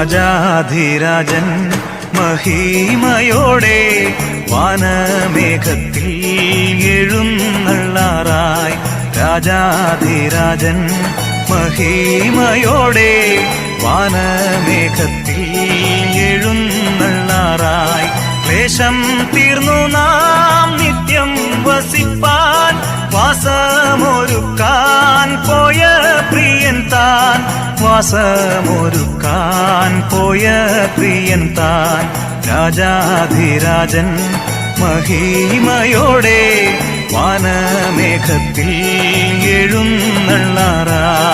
രാജാധിരാജൻ മഹിമയോടെ വാനമേഘത്തിൽ എഴുന്നള്ളാറായി. രാജാധിരാജൻ മഹിമയോടെ വാനമേഘത്തിൽ എഴുന്നള്ളാറായി. ക്ലേശം തീർന്നു നാം നിത്യം വസിപ്പാൻ വാസമൊരുക്കാൻ പോയ പ്രിയൻ താൻ. വാസമൊരുക്കാൻ പോയ പ്രിയൻ താൻ. രാജാധിരാജൻ മഹിമയോടെ വാനമേഘത്തിൽ എഴുന്നള്ളാറായി.